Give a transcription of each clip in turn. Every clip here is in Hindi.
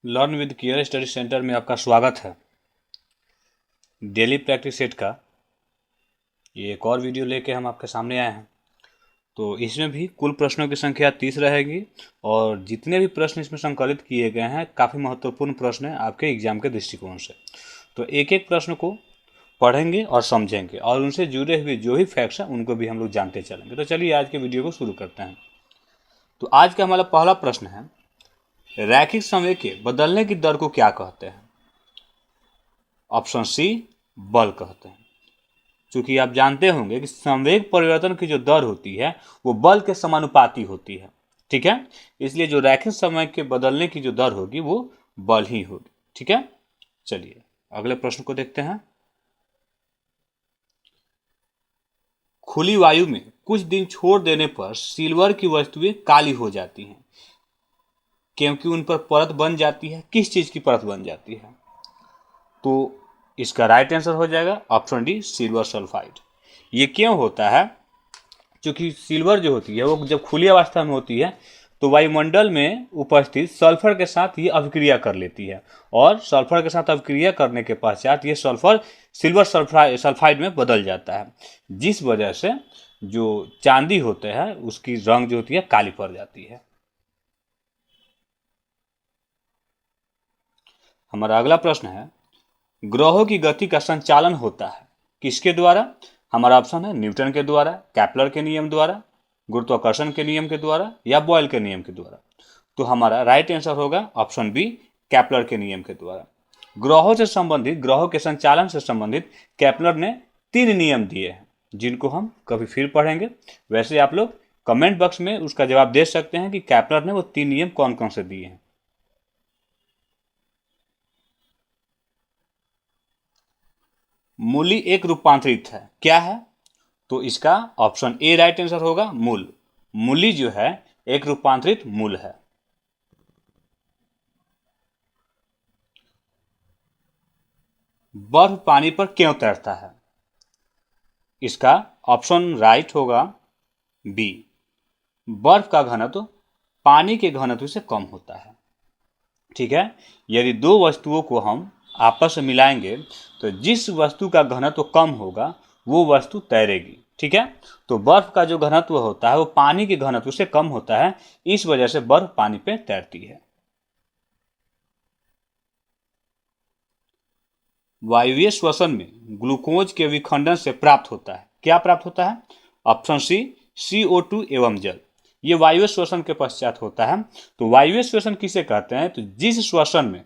Learn with care study centre में आपका स्वागत है। डेली प्रैक्टिस सेट का ये एक और वीडियो लेके हम आपके सामने आए हैं। तो इसमें भी कुल प्रश्नों की संख्या 30 रहेगी और जितने भी प्रश्न इसमें संकलित किए गए हैं काफ़ी महत्वपूर्ण प्रश्न हैं आपके एग्जाम के दृष्टिकोण से। तो एक एक प्रश्न को पढ़ेंगे और समझेंगे और उनसे जुड़े हुए जो भी फैक्ट्स हैं उनको भी हम लोग जानते चलेंगे। तो चलिए आज के वीडियो को शुरू करते हैं। तो आज का हमारा पहला प्रश्न है, रैखिक संवेग के बदलने की दर को क्या कहते हैं? ऑप्शन सी, बल कहते हैं। क्योंकि आप जानते होंगे कि संवेग परिवर्तन की जो दर होती है वो बल के समानुपाती होती है, ठीक है। इसलिए जो रैखिक संवेग के बदलने की जो दर होगी वो बल ही होगी, ठीक है। चलिए अगले प्रश्न को देखते हैं। खुली वायु में कुछ दिन छोड़ देने पर सिल्वर की वस्तुएं काली हो जाती हैं क्योंकि उन पर परत बन जाती है। किस चीज की परत बन जाती है? तो इसका राइट आंसर हो जाएगा ऑप्शन डी, सिल्वर सल्फाइड। ये क्यों होता है? क्योंकि सिल्वर जो होती है वो जब खुली अवस्था में होती है तो वायुमंडल में उपस्थित सल्फर के साथ ये अभिक्रिया कर लेती है और सल्फर के साथ अभिक्रिया करने के पश्चात ये सल्फर सिल्वर सल्फाइड में बदल जाता है, जिस वजह से जो चांदी होते हैं उसकी रंग जो होती है काली पड़ जाती है। हमारा अगला प्रश्न है, ग्रहों की गति का संचालन होता है किसके द्वारा? हमारा ऑप्शन है न्यूटन के द्वारा, कैप्लर के नियम द्वारा, गुरुत्वाकर्षण के नियम के द्वारा या बॉयल के नियम के द्वारा। तो हमारा राइट आंसर होगा ऑप्शन बी, कैप्लर के नियम के द्वारा। ग्रहों से संबंधित, ग्रहों के संचालन से संबंधित कैप्लर ने 3 नियम दिए हैं जिनको हम कभी फिर पढ़ेंगे। वैसे आप लोग कमेंट बॉक्स में उसका जवाब दे सकते हैं कि कैप्लर ने वो 3 नियम कौन कौन से दिए हैं। मूली एक रूपांतरित है, क्या है? तो इसका ऑप्शन ए राइट आंसर होगा, मूल। मूली जो है एक रूपांतरित मूल है। बर्फ पानी पर क्यों तैरता है? इसका ऑप्शन राइट होगा बी, बर्फ का घनत्व पानी के घनत्व से कम होता है, ठीक है। यदि दो वस्तुओं को हम आपस में मिलाएंगे तो जिस वस्तु का घनत्व कम होगा वो वस्तु तैरेगी, ठीक है। तो बर्फ का जो घनत्व होता है वो पानी के घनत्व से कम होता है, इस वजह से बर्फ पानी पे तैरती है। वायवीय श्वसन में ग्लूकोज के विखंडन से प्राप्त होता है, क्या प्राप्त होता है? ऑप्शन सी, CO2 एवं जल। ये वायवीय श्वसन के पश्चात होता है। तो वायवीय श्वसन किसे कहते हैं? तो जिस श्वसन में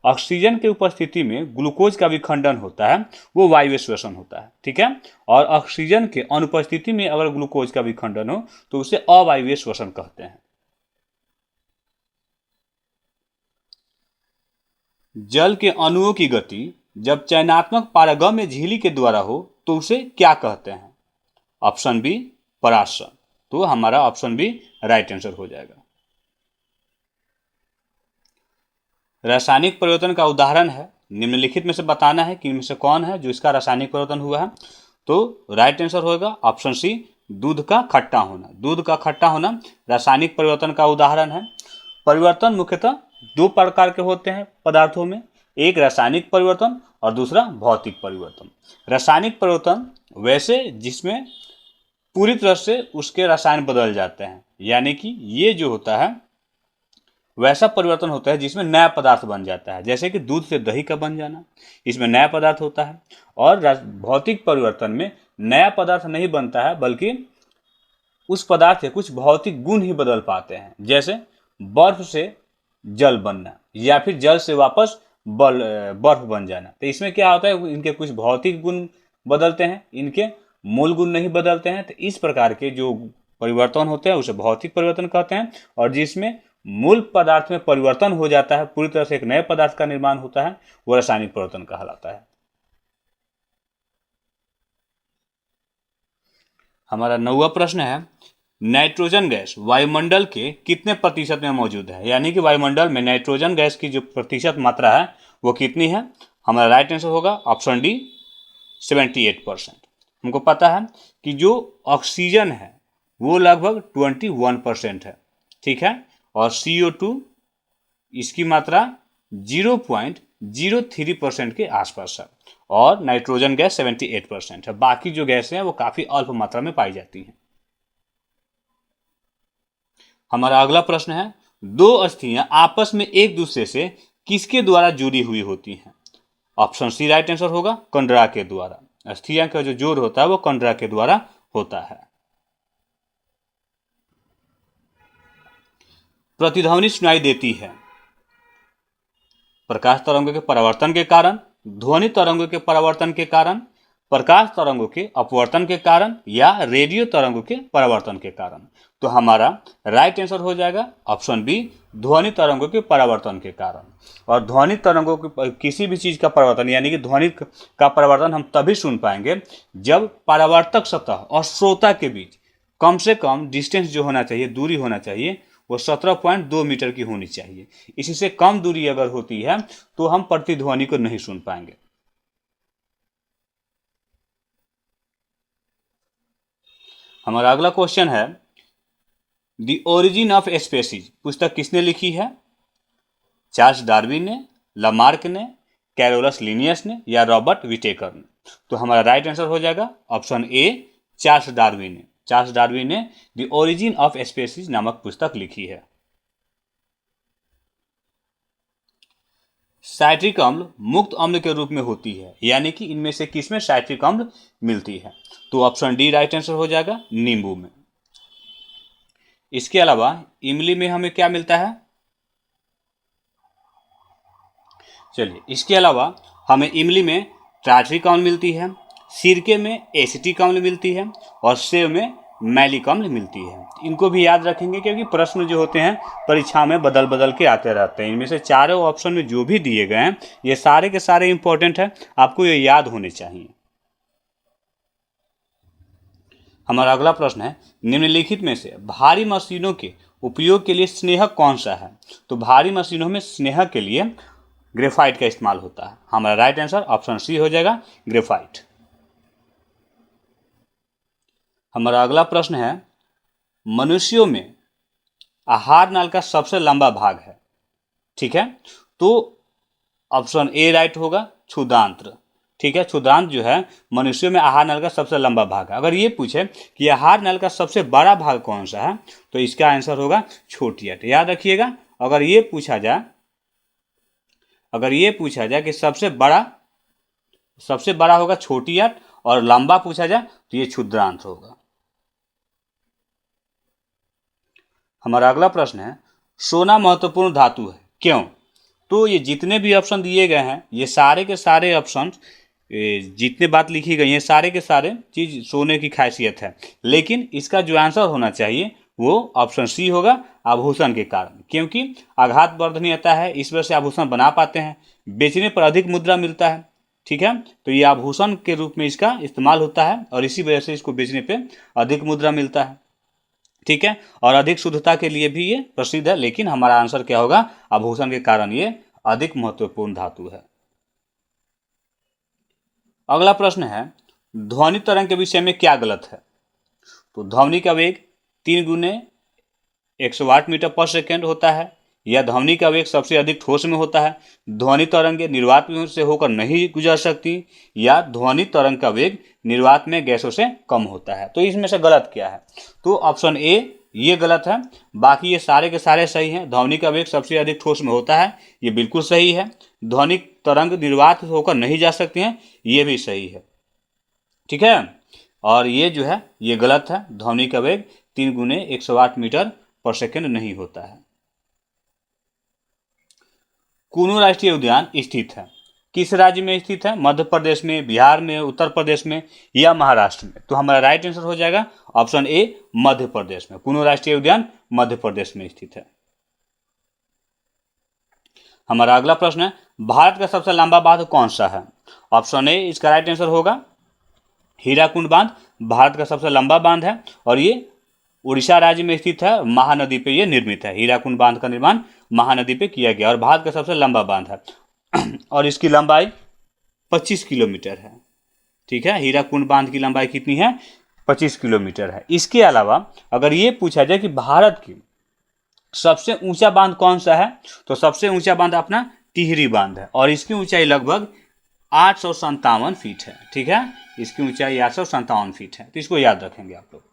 ऑक्सीजन की उपस्थिति में ग्लूकोज का विखंडन होता है वो वायवीय श्वसन होता है, ठीक है। और ऑक्सीजन के अनुपस्थिति में अगर ग्लूकोज का विखंडन हो तो उसे अवायवीय श्वसन कहते हैं। जल के अणुओं की गति जब चयनात्मक पारगम्य झिल्ली के द्वारा हो तो उसे क्या कहते हैं? ऑप्शन बी, परासरण। तो हमारा ऑप्शन बी राइट आंसर हो जाएगा। रासायनिक परिवर्तन का उदाहरण है, निम्नलिखित में से बताना है कि इनमें से कौन है जो इसका रासायनिक परिवर्तन हुआ है। तो राइट आंसर होगा ऑप्शन सी, दूध का खट्टा होना। दूध का खट्टा होना रासायनिक परिवर्तन का उदाहरण है। परिवर्तन मुख्यतः 2 प्रकार के होते हैं पदार्थों में, एक रासायनिक परिवर्तन और दूसरा भौतिक परिवर्तन। रासायनिक परिवर्तन वैसे जिसमें पूरी तरह से उसके रसायन बदल जाते हैं, यानी कि ये जो होता है वैसा परिवर्तन होता है जिसमें नया पदार्थ बन जाता है, जैसे कि दूध से दही का बन जाना, इसमें नया पदार्थ होता है। और भौतिक परिवर्तन में नया पदार्थ नहीं बनता है बल्कि उस पदार्थ के कुछ भौतिक गुण ही बदल पाते हैं, जैसे बर्फ से जल बनना या फिर जल से वापस बर्फ बन जाना। तो इसमें क्या होता है, इनके कुछ भौतिक गुण बदलते हैं, इनके मूल गुण नहीं बदलते हैं। तो इस प्रकार के जो परिवर्तन होते हैं उसे भौतिक परिवर्तन कहते हैं। और जिसमें मूल पदार्थ में परिवर्तन हो जाता है, पूरी तरह से एक नए पदार्थ का निर्माण होता है, वो रासायनिक परिवर्तन कहलाता है। हमारा 9वां प्रश्न है, नाइट्रोजन गैस वायुमंडल के कितने प्रतिशत में मौजूद है? यानी कि वायुमंडल में नाइट्रोजन गैस की जो प्रतिशत मात्रा है वो कितनी है? हमारा राइट आंसर होगा ऑप्शन डी, 78%। हमको पता है कि जो ऑक्सीजन है वो लगभग 21% है, ठीक है। और CO2 इसकी मात्रा 0.03% के आसपास है और नाइट्रोजन गैस 78% है। बाकी जो गैसें हैं वो काफी अल्प मात्रा में पाई जाती हैं। हमारा अगला प्रश्न है, दो अस्थियां आपस में एक दूसरे से किसके द्वारा जुड़ी हुई होती हैं? ऑप्शन सी राइट आंसर होगा, कंडरा के द्वारा। अस्थियां का जो जोड़ होता है वो कंडरा के द्वारा होता है। प्रतिध्वनि सुनाई देती है प्रकाश तरंगों के परावर्तन के कारण, ध्वनि तरंगों के परावर्तन के कारण, प्रकाश तरंगों के अपवर्तन के कारण या रेडियो तरंगों के परावर्तन के कारण। तो हमारा राइट आंसर हो जाएगा ऑप्शन बी, ध्वनि तरंगों के परावर्तन के कारण। और ध्वनि तरंगों के किसी भी चीज का परावर्तन यानी कि ध्वनि का परावर्तन हम तभी सुन पाएंगे जब परावर्तक सतह और श्रोता के बीच कम से कम डिस्टेंस जो होना चाहिए, दूरी होना चाहिए, वो 17.2 मीटर की होनी चाहिए। इसी से कम दूरी अगर होती है तो हम प्रतिध्वनि को नहीं सुन पाएंगे। हमारा अगला क्वेश्चन है, द ओरिजिन ऑफ स्पेसीज पुस्तक किसने लिखी है? चार्ल्स डार्विन ने, लामार्क ने, कैरोलस लिनियस ने या रॉबर्ट विटेकर ने? तो हमारा राइट आंसर हो जाएगा ऑप्शन ए, चार्ल्स डार्विन ने। चार्ल्स डार्विन ने द ओरिजिन ऑफ स्पेसीज नामक पुस्तक लिखी है। साइट्रिक अम्ल मुक्त अम्ल के रूप में होती है, यानी कि इनमें से किसमें साइट्रिक अम्ल मिलती है? तो ऑप्शन डी राइट आंसर हो जाएगा, नींबू में। इसके अलावा इमली में हमें क्या मिलता है? चलिए, इसके अलावा हमें इमली में टार्ट्रिक अम्ल मिलती है, सिरके में एसिटिक अम्ल मिलती है और सेव में मैलिक अम्ल मिलती है। इनको भी याद रखेंगे क्योंकि प्रश्न जो होते हैं परीक्षा में बदल बदल के आते रहते हैं। इनमें से चारों ऑप्शन में जो भी दिए गए हैं ये सारे के सारे इंपॉर्टेंट है, आपको ये याद होने चाहिए। हमारा अगला प्रश्न है, निम्नलिखित में से भारी मशीनों के उपयोग के लिए स्नेहक कौन सा है? तो भारी मशीनों में स्नेहक के लिए ग्रेफाइट का इस्तेमाल होता है। हमारा राइट आंसर ऑप्शन सी हो जाएगा, ग्रेफाइट। हमारा अगला प्रश्न है, मनुष्यों में आहार नाल का सबसे लंबा भाग है, ठीक है? तो ऑप्शन ए राइट होगा, क्षुदांत्र। ठीक है, क्षुदांत्र जो है मनुष्यों में आहार नाल का सबसे लंबा भाग है। अगर ये पूछे कि आहार नाल का सबसे बड़ा भाग कौन सा है तो इसका आंसर होगा छोटी आंत। याद रखिएगा, अगर ये पूछा जाए कि सबसे बड़ा होगा छोटी आंत और लंबा पूछा जाए तो ये क्षुद्रांत्र होगा। हमारा अगला प्रश्न है, सोना महत्वपूर्ण धातु है, क्यों? तो ये जितने भी ऑप्शन दिए गए हैं ये सारे के सारे ऑप्शन, जितने बात लिखी गई है सारे के सारे चीज सोने की खासियत है, लेकिन इसका जो आंसर होना चाहिए वो ऑप्शन सी होगा, आभूषण के कारण। क्योंकि आघात वर्धनीयता है, इस वजह से आभूषण बना पाते हैं, बेचने पर अधिक मुद्रा मिलता है। ठीक है, तो ये आभूषण के रूप में इसका इस्तेमाल होता है और इसी वजह से इसको बेचने पे अधिक मुद्रा मिलता है। ठीक है, और अधिक शुद्धता के लिए भी ये प्रसिद्ध है, लेकिन हमारा आंसर क्या होगा? आभूषण के कारण ये अधिक महत्वपूर्ण धातु है। अगला प्रश्न है, ध्वनि तरंग के विषय में क्या गलत है? तो ध्वनि का वेग 3 गुने 108 मीटर पर सेकेंड होता है, या ध्वनि का वेग सबसे अधिक ठोस में होता है, ध्वनि तरंगें निर्वात में से होकर नहीं गुजर सकती, या ध्वनि तरंग का वेग निर्वात में गैसों से कम होता है। तो इसमें से गलत क्या है? तो ऑप्शन ए ये गलत है, बाकी ये सारे के सारे सही हैं। ध्वनि का वेग सबसे अधिक ठोस में होता है, ये बिल्कुल सही है। ध्वनि तरंग निर्वात होकर नहीं जा सकती हैं, ये भी सही है। ठीक है, और ये जो है ये गलत है, ध्वनि का वेग 3 गुने 108 मीटर पर सेकेंड नहीं होता है। कुनू राष्ट्रीय उद्यान स्थित है, किस राज्य में स्थित है? मध्य प्रदेश में, बिहार में, उत्तर प्रदेश में या महाराष्ट्र में? तो हमारा राइट आंसर हो जाएगा ऑप्शन ए, मध्य प्रदेश में। कुनू राष्ट्रीय उद्यान मध्य प्रदेश में स्थित है। हमारा अगला प्रश्न है, भारत का सबसे लंबा बांध कौन सा है? ऑप्शन ए इसका राइट आंसर होगा, हीराकुंड बांध भारत का सबसे लंबा बांध है और ये उड़ीसा राज्य में स्थित है, महानदी पे ये निर्मित है। हीराकुंड बांध का निर्माण महानदी पे किया गया और भारत का सबसे लंबा बांध है और इसकी लंबाई 25 किलोमीटर है। ठीक है, हीराकुंड बांध की लंबाई कितनी है? 25 किलोमीटर है। इसके अलावा अगर ये पूछा जाए कि भारत की सबसे ऊंचा बांध कौन सा है? तो सबसे ऊंचा बांध अपना टिहरी बांध है और इसकी ऊंचाई लगभग 857 फीट है। ठीक है, इसकी ऊंचाई 857 फीट है, तो इसको याद रखेंगे आप लोग।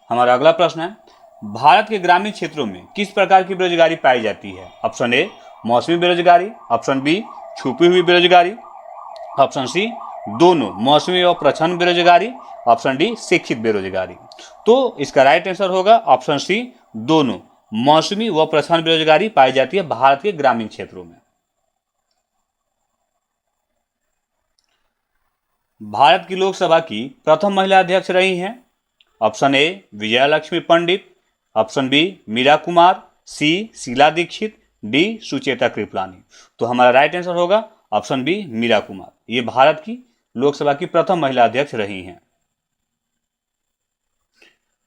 हमारा अगला प्रश्न है, भारत के ग्रामीण क्षेत्रों में किस प्रकार की बेरोजगारी पाई जाती है? ऑप्शन ए मौसमी बेरोजगारी, ऑप्शन बी छुपी हुई बेरोजगारी, ऑप्शन सी दोनों मौसमी और प्रछन्न बेरोजगारी, ऑप्शन डी शिक्षित बेरोजगारी। तो इसका राइट आंसर होगा ऑप्शन सी दोनों मौसमी व प्रछन्न बेरोजगारी पाई जाती है भारत के ग्रामीण क्षेत्रों में। भारत की लोकसभा की प्रथम महिला अध्यक्ष रही हैं? Option A Vijayalakshmi Pandit, option B Meera Kumar, C Sheila Dikshit, D Sucheta Kripalani. तो हमारा राइट आंसर होगा ऑप्शन बी मीरा कुमार। ये भारत की लोकसभा की प्रथम महिला अध्यक्ष रही हैं।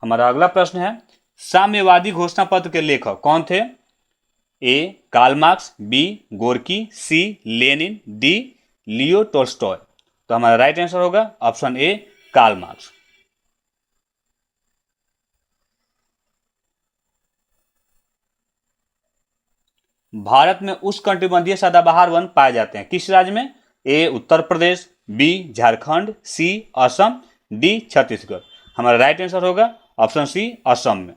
हमारा अगला प्रश्न है, साम्यवादी घोषणा पत्र के लेखक कौन थे? A Karl Marx, B Gorky, C Lenin, D Leo Tolstoy. तो हमारा राइट आंसर होगा option A Karl Marx. Bharat में उष्णकटिबंधीय सदाबहार वन पाए जाते हैं किस राज्य में? ए उत्तर प्रदेश, बी झारखंड, सी असम, डी छत्तीसगढ़। हमारा राइट आंसर होगा ऑप्शन सी असम में।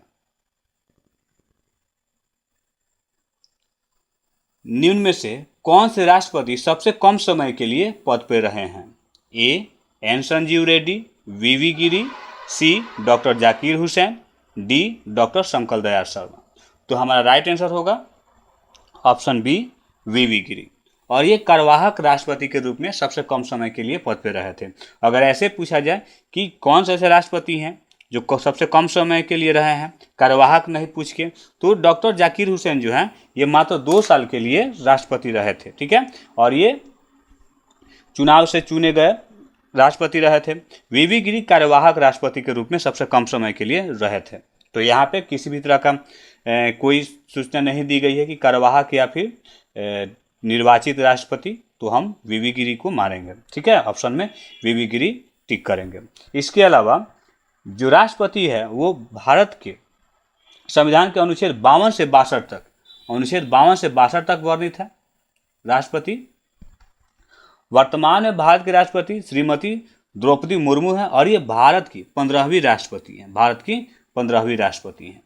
निम्न में से कौन से राष्ट्रपति सबसे कम समय के लिए पद पर रहे हैं? A N Sanjiva Reddy, VV Giri, C doctor Zakir Hussain, D doctor Shankar Dayal Sharma. तो हमारा राइट आंसर होगा ऑप्शन बी वीवी गिरी। और ये कार्यवाहक राष्ट्रपति के रूप में सबसे कम समय के लिए पद पर रहे थे। अगर ऐसे पूछा जाए कि कौन से ऐसे राष्ट्रपति हैं जो सबसे कम समय के लिए रहे हैं, कार्यवाहक नहीं पूछ के, तो डॉक्टर जाकिर हुसैन जो हैं ये मात्र 2 साल के लिए राष्ट्रपति रहे थे। ठीक है, और ये चुनाव से चुने गए राष्ट्रपति रहे थे। वीवी गिरी कार्यवाहक राष्ट्रपति के रूप में सबसे कम समय के लिए रहे थे। तो यहाँ पे किसी भी तरह का कोई सूचना नहीं दी गई है कि कार्यवाहक या फिर निर्वाचित राष्ट्रपति, तो हम वीवी गिरी को मानेंगे। ठीक है, ऑप्शन में वीवी गिरी टिक करेंगे। इसके अलावा जो राष्ट्रपति है वो भारत के संविधान के अनुच्छेद 52 से 62 तक वर्णित है राष्ट्रपति। वर्तमान में भारत के राष्ट्रपति श्रीमती द्रौपदी मुर्मू है और ये भारत की 15वीं राष्ट्रपति हैं। भारत की 15वीं राष्ट्रपति हैं।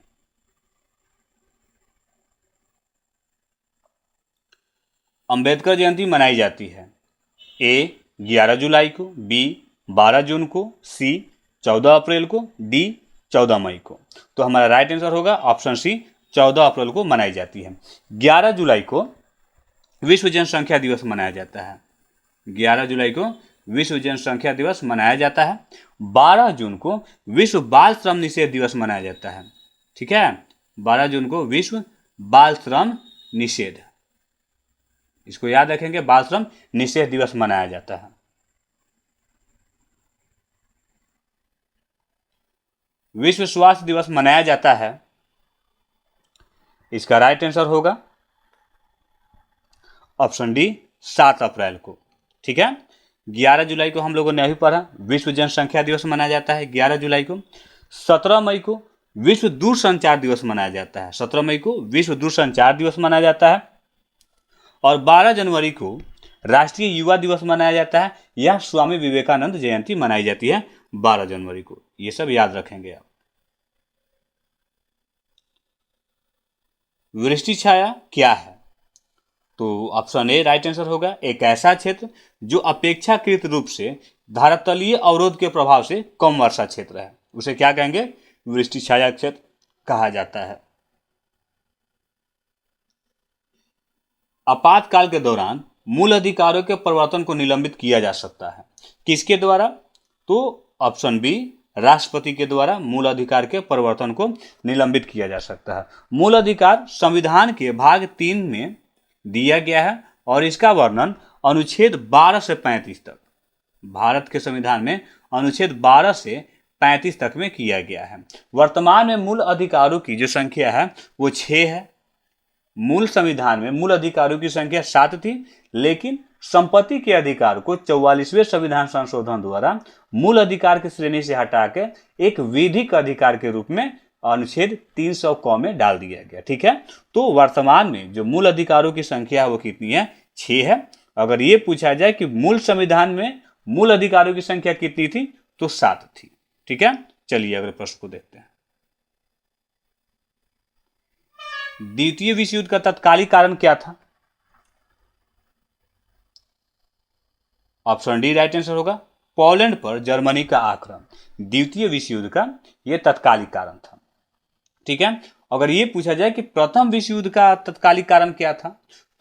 अंबेडकर जयंती मनाई जाती है? ए 11 जुलाई को, बी 12 जून को, सी 14 अप्रैल को, डी 14 मई को। तो हमारा राइट आंसर होगा ऑप्शन सी 14 अप्रैल को मनाई जाती है। 11 जुलाई को विश्व जनसंख्या दिवस मनाया जाता है। 11 जुलाई को विश्व जनसंख्या दिवस मनाया जाता है। 12 जून को विश्व बाल श्रम निषेध दिवस मनाया जाता है। ठीक है, 12 जून को विश्व बाल श्रम निषेध, इसको याद रखेंगे, बाल श्रम निषेध दिवस मनाया जाता है। विश्व स्वास्थ्य दिवस मनाया जाता है, इसका राइट आंसर होगा ऑप्शन डी 7 अप्रैल को। ठीक है, 11 जुलाई को हम लोगों ने अभी पढ़ा विश्व जनसंख्या दिवस मनाया जाता है 11 जुलाई को। 17 मई को विश्व दूरसंचार दिवस मनाया जाता है। 17 मई को विश्व दूरसंचार दिवस मनाया जाता है। और 12 जनवरी को राष्ट्रीय युवा दिवस मनाया जाता है या स्वामी विवेकानंद जयंती मनाई जाती है 12 जनवरी को। ये सब याद रखेंगे आप। वृष्टि छाया क्या है? तो ऑप्शन ए राइट आंसर होगा, एक ऐसा क्षेत्र जो अपेक्षाकृत रूप से धरातलीय अवरोध के प्रभाव से कम वर्षा क्षेत्र है, उसे क्या कहेंगे? वृष्टि छाया क्षेत्र कहा जाता है। आपातकाल के दौरान मूल अधिकारों के परिवर्तन को निलंबित किया जा सकता है, किसके द्वारा? तो ऑप्शन बी राष्ट्रपति के द्वारा मूल अधिकार के परिवर्तन को निलंबित किया जा सकता है। मूल अधिकार संविधान के भाग 3 में दिया गया है और इसका वर्णन अनुच्छेद 12 से 35 तक, भारत के संविधान में अनुच्छेद 12 से 35 तक में किया गया है। वर्तमान में मूल अधिकारों की जो संख्या है वो 6 है। मूल संविधान में मूल अधिकारों की संख्या 7 थी, लेकिन संपत्ति के अधिकार को 44वें संविधान संशोधन द्वारा मूल अधिकार की श्रेणी से हटा के एक विधिक अधिकार के रूप में अनुच्छेद 300 क में डाल दिया गया। ठीक है, तो वर्तमान में जो मूल अधिकारों की संख्या है वो कितनी है? 6 है। अगर ये पूछा जाए कि मूल संविधान में मूल अधिकारों की संख्या कितनी थी, तो 7 थी। ठीक है, चलिए अगले प्रश्न को देखते हैं। द्वितीय विश्व युद्ध का तत्कालिक कारण क्या था? ऑप्शन डी राइट आंसर होगा, पोलैंड पर जर्मनी का आक्रमण द्वितीय विश्व युद्ध का यह तत्कालिक कारण था। ठीक है, अगर यह पूछा जाए कि प्रथम विश्व युद्ध का तत्कालिक कारण क्या था,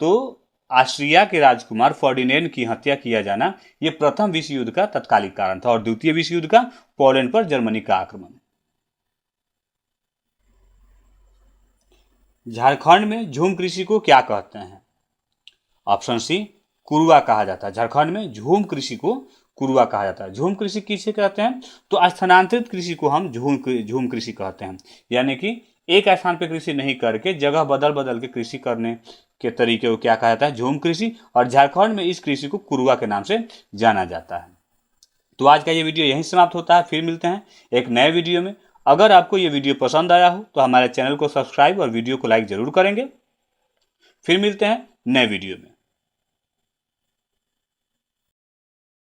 तो ऑस्ट्रिया के राजकुमार फर्डिनेंड की हत्या किया जाना यह प्रथम विश्व युद्ध का तत्कालिक कारण था, और द्वितीय विश्व युद्ध का पोलैंड पर जर्मनी का आक्रमण। झारखंड में झूम कृषि को क्या कहते हैं? ऑप्शन सी कुरुआ कहा जाता है। झारखंड में झूम कृषि को कुरुआ कहा जाता है। झूम कृषि किसे कहते हैं? तो स्थानांतरित कृषि को हम झूम कृषि कहते हैं, यानी कि एक स्थान पर कृषि नहीं करके जगह बदल बदल के कृषि करने के तरीके को क्या कहा जाता है? झूम कृषि। और झारखंड में इस कृषि को कुरुआ के नाम से जाना जाता है। तो आज का ये वीडियो यहीं समाप्त होता है, फिर मिलते हैं एक नए वीडियो में। अगर आपको ये वीडियो पसंद आया हो तो हमारे चैनल को सब्सक्राइब और वीडियो को लाइक जरूर करेंगे। फिर मिलते हैं नए वीडियो में।